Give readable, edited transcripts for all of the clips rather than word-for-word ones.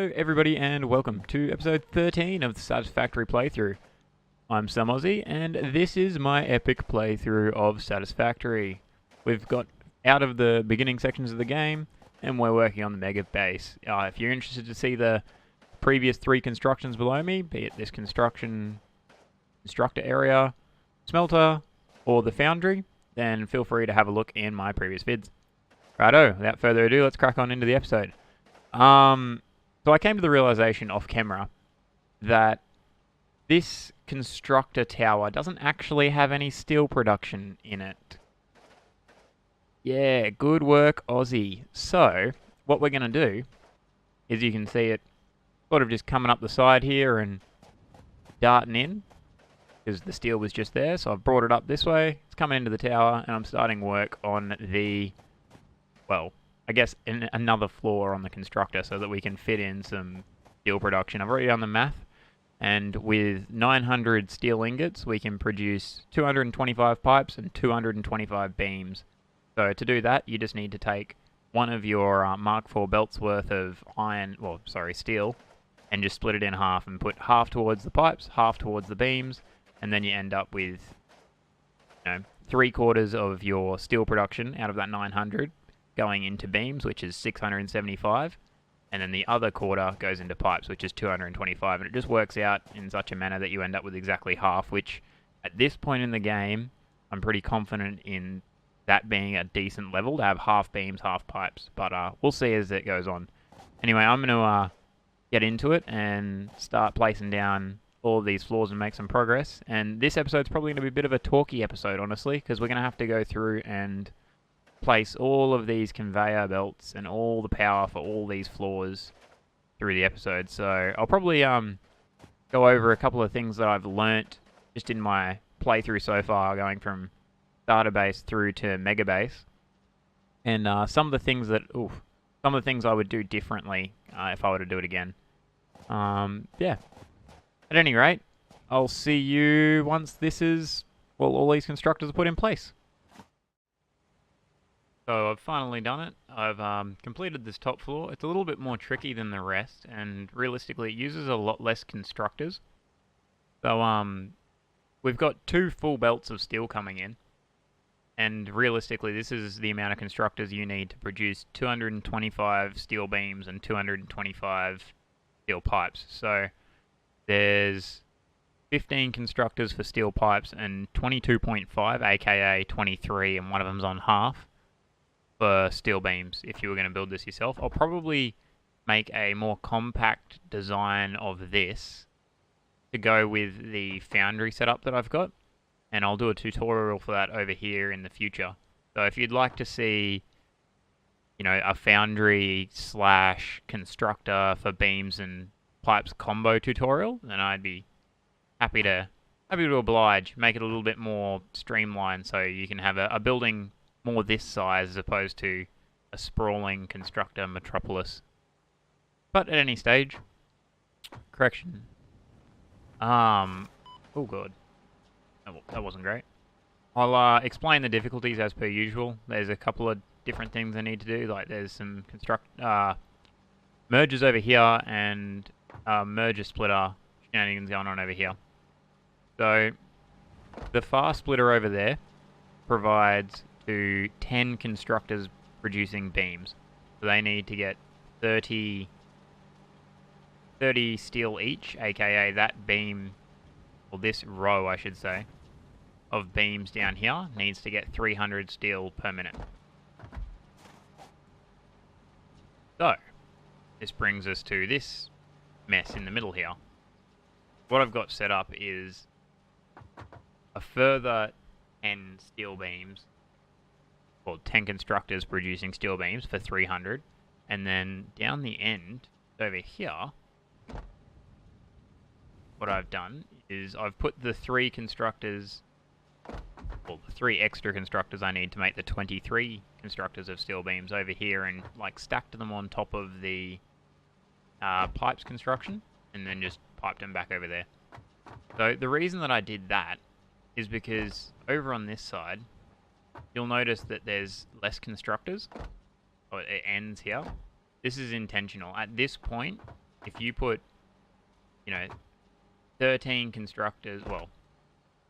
Hello everybody and welcome to episode 13 of the Satisfactory playthrough. I'm Sam Aussie and this is my epic playthrough of Satisfactory. We've got out of the beginning sections of the game and we're working on the mega base. If you're interested to see the previous 3 constructions below me, be it this constructor area, smelter, or the foundry, then feel free to have a look in my previous vids. Righto, without further ado, let's crack on into the episode. So I came to the realization off camera that this constructor tower doesn't actually have any steel production in it. Yeah, good work, Aussie. So, what we're going to do is you can see it sort of just coming up the side here and darting in, because the steel was just there, so I've brought it up this way. It's coming into the tower, and I'm starting work on the, well, I guess another floor on the constructor so that we can fit in some steel production. I've already done the math, and with 900 steel ingots, we can produce 225 pipes and 225 beams. So to do that, you just need to take one of your Mark IV belts worth of steel, and just split it in half and put half towards the pipes, half towards the beams, and then you end up with, 3/4 of your steel production out of that 900 going into beams, which is 675, and then the other quarter goes into pipes, which is 225, and it just works out in such a manner that you end up with exactly half, which at this point in the game, I'm pretty confident in that being a decent level to have half beams, half pipes, but we'll see as it goes on. Anyway, I'm going to get into it and start placing down all of these floors and make some progress, and this episode's probably going to be a bit of a talky episode, honestly, because we're going to have to go through and place all of these conveyor belts and all the power for all these floors through the episode. So I'll probably go over a couple of things that I've learnt just in my playthrough so far, going from starter base through to mega base, and some of the things I would do differently if I were to do it again. Yeah. At any rate, I'll see you once all these constructors are put in place. So I've finally done it. I've completed this top floor. It's a little bit more tricky than the rest, and realistically it uses a lot less constructors. So we've got 2 full belts of steel coming in, and realistically this is the amount of constructors you need to produce 225 steel beams and 225 steel pipes. So there's 15 constructors for steel pipes and 22.5, aka 23, and one of them's on half, for steel beams if you were going to build this yourself. I'll probably make a more compact design of this to go with the foundry setup that I've got, and I'll do a tutorial for that over here in the future. So if you'd like to see, a foundry / constructor for beams and pipes combo tutorial, then I'd be happy to oblige, make it a little bit more streamlined so you can have a building more this size as opposed to a sprawling constructor metropolis. But at any stage, correction. Oh god, that wasn't great. I'll explain the difficulties as per usual. There's a couple of different things I need to do, like there's some mergers over here and merger splitter shenanigans going on over here. So the far splitter over there provides to 10 constructors producing beams. So they need to get 30 steel each, aka that beam, or this row I should say, of beams down here needs to get 300 steel per minute. So this brings us to this mess in the middle here. What I've got set up is a further 10 steel beams, well, 10 constructors producing steel beams for 300, and then down the end over here, what I've done is I've put the 3 constructors, well, the 3 extra constructors I need to make the 23 constructors of steel beams over here, and stacked them on top of the pipes construction, and then just piped them back over there. So the reason that I did that is because over on this side, you'll notice that there's less constructors, or it ends here. This is intentional. At this point, if you put, 13 constructors, well,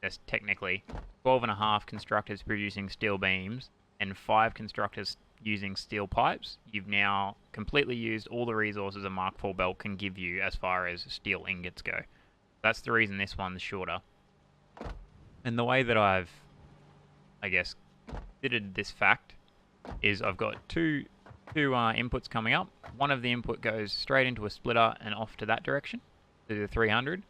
that's technically 12.5 constructors producing steel beams and 5 constructors using steel pipes, you've now completely used all the resources a Mark IV belt can give you as far as steel ingots go. That's the reason this one's shorter. And the way that I've, considered this fact is I've got two inputs coming up. One of the input goes straight into a splitter and off to that direction, to the 300.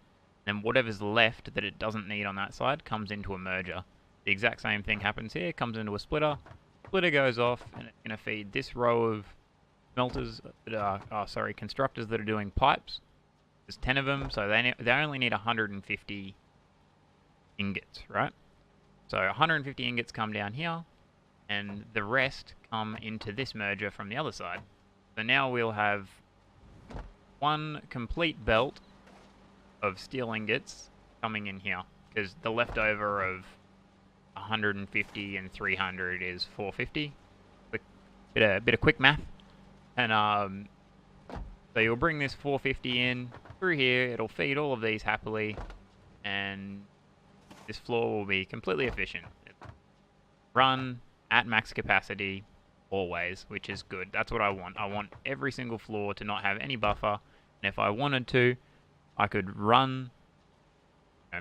And whatever's left that it doesn't need on that side comes into a merger. The exact same thing happens here, comes into a splitter. Splitter goes off, and it's going to feed this row of constructors that are doing pipes. There's 10 of them, so they only need 150 ingots, right? So 150 ingots come down here, and the rest come into this merger from the other side. So now we'll have one complete belt of steel ingots coming in here, because the leftover of 150 and 300 is 450. Bit of quick math. And so you'll bring this 450 in through here, it'll feed all of these happily, and this floor will be completely efficient. Run at max capacity always, which is good. That's what I want. I want every single floor to not have any buffer, and if I wanted to, I could run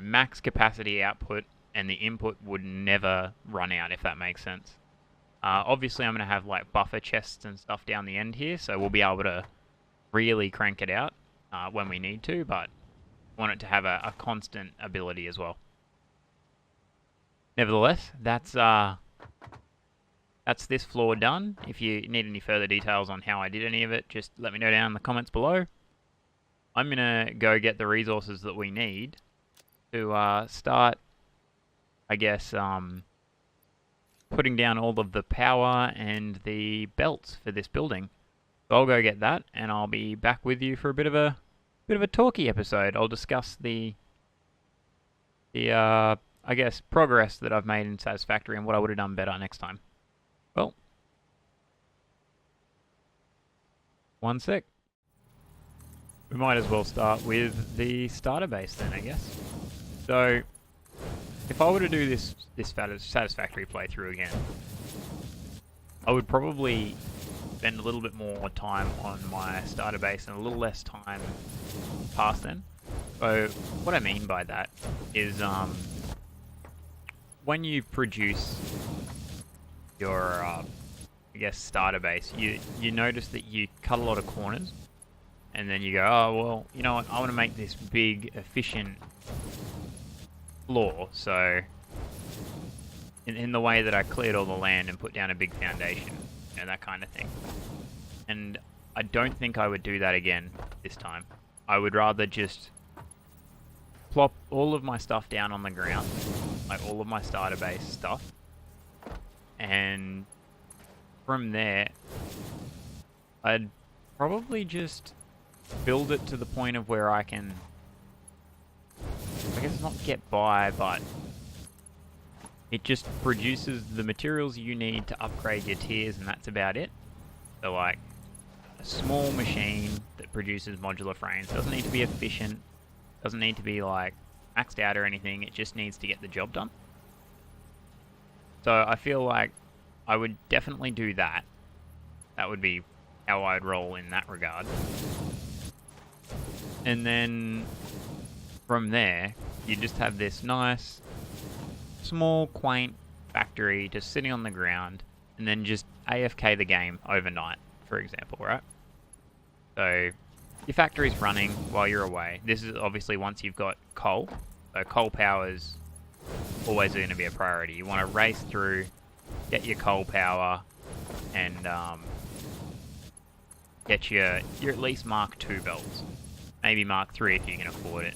max capacity output and the input would never run out, if that makes sense. Obviously I'm going to have like buffer chests and stuff down the end here, so we'll be able to really crank it out when we need to, but I want it to have a constant ability as well. Nevertheless, that's this floor done. If you need any further details on how I did any of it, just let me know down in the comments below. I'm going to go get the resources that we need to start, putting down all of the power and the belts for this building. So I'll go get that, and I'll be back with you for a bit of a talky episode. I'll discuss the progress that I've made in Satisfactory and what I would have done better next time. Well, one sec. We might as well start with the starter base then, I guess. So, if I were to do this Satisfactory playthrough again, I would probably spend a little bit more time on my starter base and a little less time past then. So, what I mean by that is, when you produce your, starter base, you notice that you cut a lot of corners, and then you go, oh, well, you know what, I want to make this big, efficient floor, so in the way that I cleared all the land and put down a big foundation, that kind of thing. And I don't think I would do that again this time. I would rather just plop all of my stuff down on the ground, like all of my starter base stuff, and from there, I'd probably just build it to the point of where I can, not get by, but it just produces the materials you need to upgrade your tiers, and that's about it. So like, a small machine that produces modular frames. Doesn't need to be efficient, doesn't need to be like maxed out or anything, it just needs to get the job done. So I feel like I would definitely do that. That would be how I'd roll in that regard. And then from there, you just have this nice, small, quaint factory just sitting on the ground, and then just AFK the game overnight, for example, right? So your factory's running while you're away. This is obviously once you've got coal. So coal power's always going to be a priority. You want to race through, get your coal power, and get your at least Mark II belts. Maybe Mark III if you can afford it.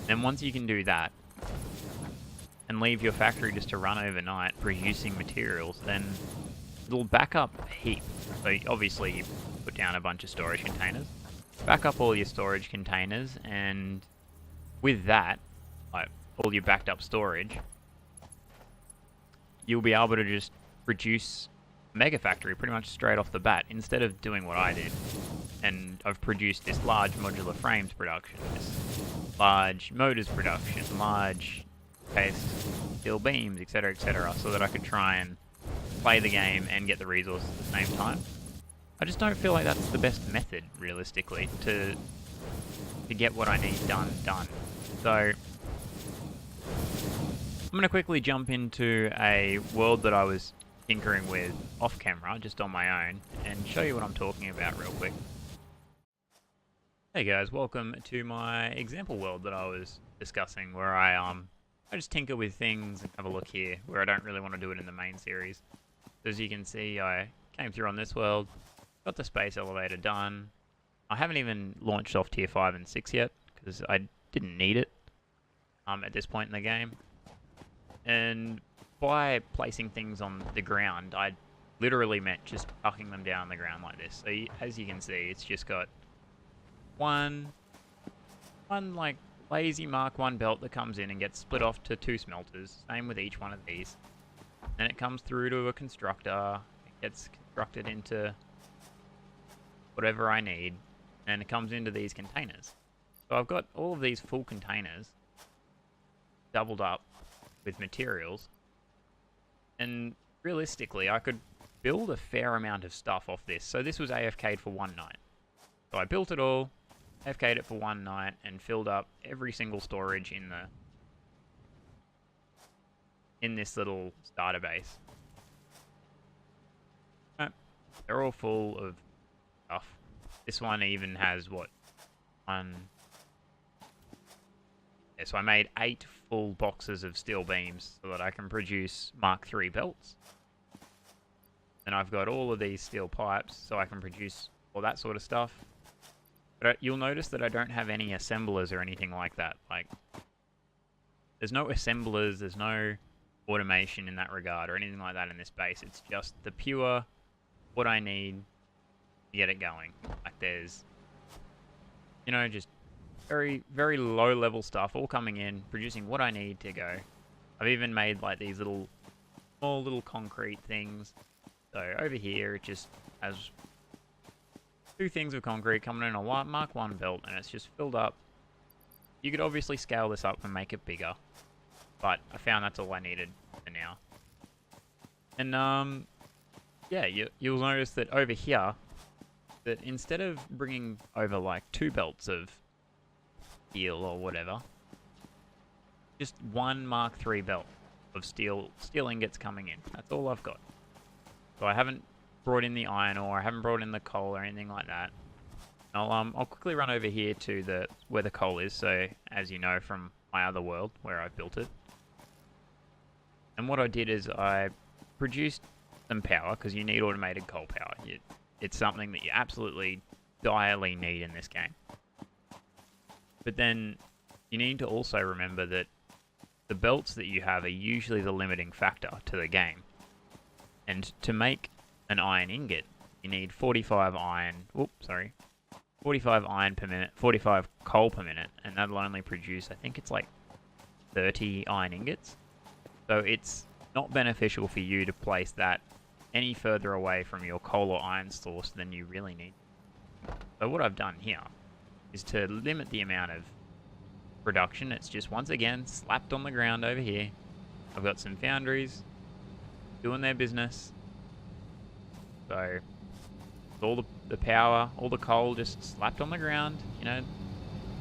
Then once you can do that, and leave your factory just to run overnight producing materials, then it'll back up a heap. So obviously you put down a bunch of storage containers, back up all your storage containers, and with that, like all your backed up storage, you'll be able to just produce Mega Factory pretty much straight off the bat, instead of doing what I did and I've produced this large modular frames production, this large motors production, large cased steel beams, etc., so that I could try and play the game and get the resources at the same time. I just don't feel like that's the best method, realistically, to get what I need done. So I'm going to quickly jump into a world that I was tinkering with off camera, just on my own, and show you what I'm talking about real quick. Hey guys, welcome to my example world that I was discussing, where I just tinker with things and have a look here, where I don't really want to do it in the main series. As you can see, I came through on this world, got the space elevator done. I haven't even launched off tier 5 and 6 yet, because I didn't need it at this point in the game. And by placing things on the ground, I literally meant just tucking them down on the ground like this. So as you can see, it's just got one like lazy Mark 1 belt that comes in and gets split off to 2 smelters. Same with each one of these. Then it comes through to a constructor. It gets constructed into whatever I need, and it comes into these containers. So I've got all of these full containers doubled up with materials, and realistically I could build a fair amount of stuff off this. So this was AFK'd for one night. So I built it all, AFK'd it for one night, and filled up every single storage in this little starter base. They're all full of stuff. This one even has what? Yeah, so I made 8 full boxes of steel beams so that I can produce Mark 3 belts. And I've got all of these steel pipes so I can produce all that sort of stuff. But you'll notice that I don't have any assemblers or anything like that. Like, there's no assemblers, there's no automation in that regard or anything like that in this base. It's just the pure what I need to get it going. Like, there's, you know, just very, very low level stuff all coming in, producing what I need to go. I've even made like these small little concrete things. So over here it just has 2 things of concrete coming in a Mark 1 belt, and it's just filled up. You could obviously scale this up and make it bigger, but I found that's all I needed for now. And yeah, you'll notice that over here, that instead of bringing over like 2 belts of steel or whatever, just 1 Mark 3 belt of steel ingots coming in. That's all I've got. So I haven't brought in the iron ore, I haven't brought in the coal or anything like that. I'll quickly run over here to where the coal is, so as you know from my other world where I built it. And what I did is I produced some power, because you need automated coal power. It's something that you absolutely direly need in this game. But then you need to also remember that the belts that you have are usually the limiting factor to the game. And to make an iron ingot, you need 45 iron, 45 iron per minute, 45 coal per minute, and that'll only produce, I think it's like 30 iron ingots. So it's not beneficial for you to place that any further away from your coal or iron source than you really need. So what I've done here is to limit the amount of production. It's just once again slapped on the ground over here. I've got some foundries doing their business. So all the power, all the coal just slapped on the ground. You know,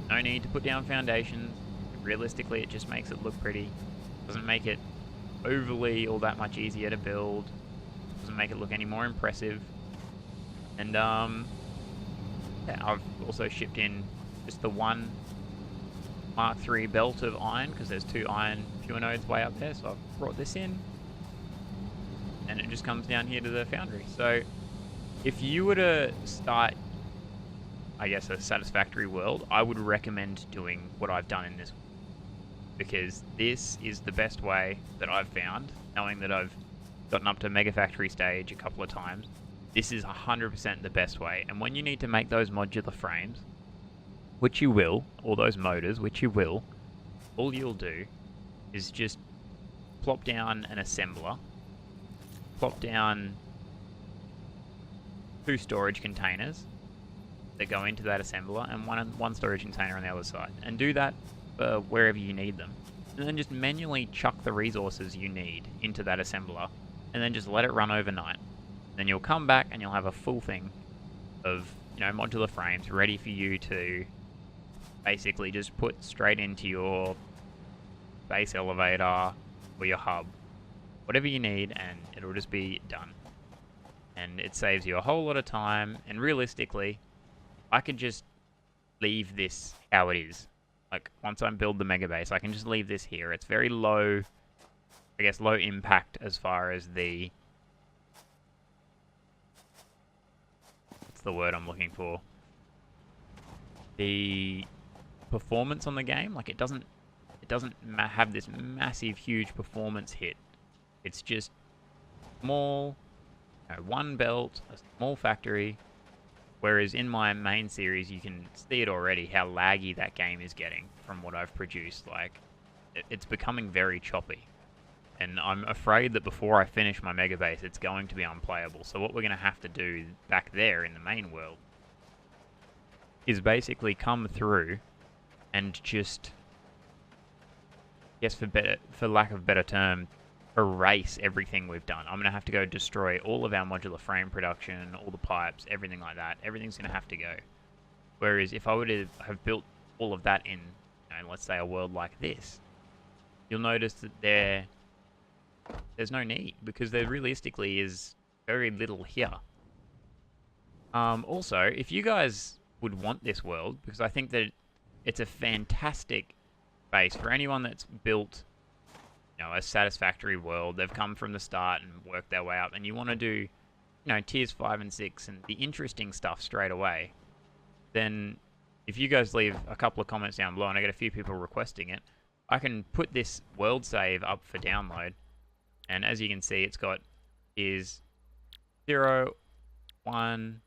no need to put down foundations. Realistically, it just makes it look pretty. Doesn't make it overly all that much easier to build. Doesn't make it look any more impressive. And yeah, I've also shipped in just the 1 Mark 3 belt of iron, because there's 2 iron pure nodes way up there. So I've brought this in, and it just comes down here to the foundry. So if you were to start, I guess, a Satisfactory world, I would recommend doing what I've done in this, because this is the best way that I've found, knowing that I've gotten up to Mega Factory stage a couple of times. This is 100% the best way. And when you need to make those modular frames, which you will, or those motors, which you will, all you'll do is just plop down an assembler, plop down 2 storage containers, that go into that assembler and one storage container on the other side. And do that for wherever you need them. And then just manually chuck the resources you need into that assembler, and then just let it run overnight. Then you'll come back and you'll have a full thing of, you know, modular frames ready for you to basically just put straight into your base elevator or your hub, whatever you need, and it'll just be done. And it saves you a whole lot of time, and realistically, I could just leave this how it is. Like, once I build the mega base, I can just leave this here. It's very low, I guess, low impact as far as the... what's the word I'm looking for? The performance on the game. Like, it doesn't have this massive, huge performance hit. It's just small, you know, one belt, a small factory. Whereas in my main series, you can see it already, how laggy that game is getting from what I've produced. Like, it's becoming very choppy. And I'm afraid that before I finish my mega base, it's going to be unplayable. So what we're going to have to do back there in the main world is basically come through and just, yes, for lack of a better term, erase everything we've done. I'm going to have to go destroy all of our modular frame production, all the pipes, everything like that. Everything's going to have to go. Whereas if I were to have built all of that in, you know, let's say a world like this, you'll notice that there's no need, because there realistically is very little here. Also, if you guys would want this world, because I think that it's a fantastic base for anyone that's built, you know, a Satisfactory world. They've come from the start and worked their way up, and you want to do, you know, tiers 5 and 6 and the interesting stuff straight away, then if you guys leave a couple of comments down below, and I get a few people requesting it, I can put this world save up for download. And as you can see, it's got tiers 0, 1,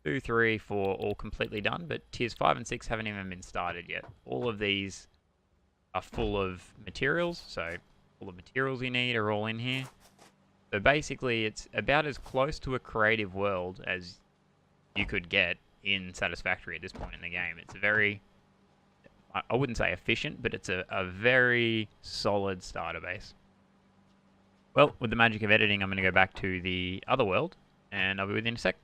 2, 3, 4 all completely done, but tiers 5 and 6 haven't even been started yet. All of these are full of materials, so all the materials you need are all in here. So basically, it's about as close to a creative world as you could get in Satisfactory at this point in the game. It's very, I wouldn't say efficient, but it's a very solid starter base. Well, with the magic of editing, I'm going to go back to the other world, and I'll be with you in a sec.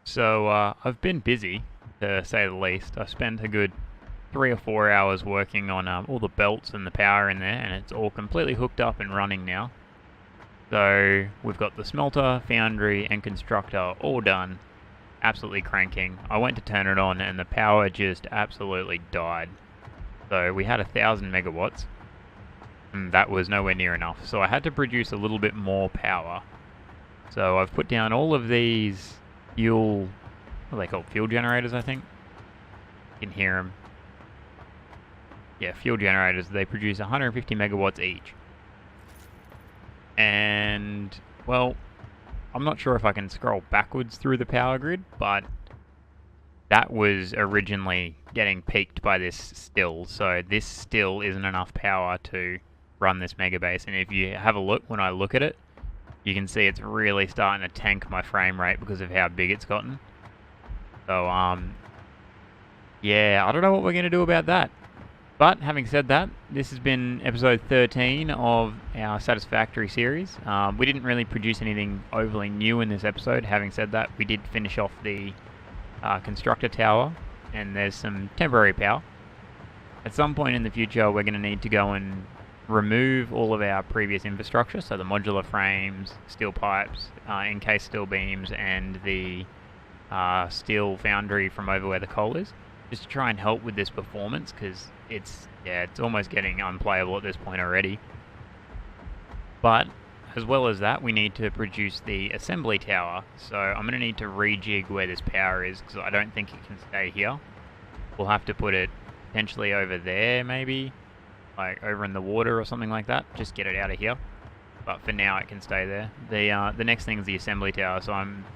So, I've been busy, to say the least. I've spent a good 3 or 4 hours working on all the belts and the power in there, and it's all completely hooked up and running now. So we've got the smelter, foundry, and constructor all done, absolutely cranking. I went to turn it on and the power just absolutely died. So we had 1,000 megawatts, and that was nowhere near enough. So I had to produce a little bit more power. So I've put down all of these fuel, what are they called? Fuel generators, I think. You can hear them. Yeah, fuel generators. They produce 150 megawatts each. And, well, I'm not sure if I can scroll backwards through the power grid, but that was originally getting peaked by this still. So this still isn't enough power to run this mega base. And if you have a look, when I look at it, you can see it's really starting to tank my frame rate because of how big it's gotten. So, yeah, I don't know what we're going to do about that. But having said that, this has been episode 13 of our Satisfactory series. We didn't really produce anything overly new in this episode. Having said that, we did finish off the constructor tower, and there's some temporary power. At some point in the future, we're going to need to go and remove all of our previous infrastructure, so the modular frames, steel pipes, encased steel beams, and the steel foundry from over where the coal is, just to try and help with this performance, because it's almost getting unplayable at this point already. But as well as that, we need to produce the assembly tower, so I'm going to need to rejig where this power is, because I don't think it can stay here. We'll have to put it potentially over there, maybe, like over in the water or something like that, just get it out of here. But for now it can stay there. The next thing is the assembly tower, so I'm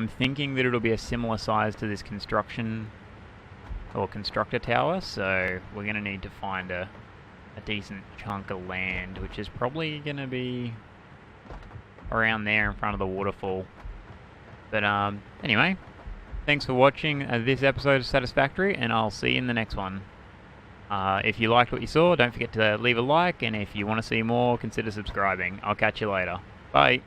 thinking that it'll be a similar size to this construction or constructor tower, so we're going to need to find a decent chunk of land, which is probably going to be around there in front of the waterfall. But anyway, thanks for watching this episode of Satisfactory, and I'll see you in the next one. If you liked what you saw, don't forget to leave a like, and if you want to see more, consider subscribing. I'll catch you later. Bye.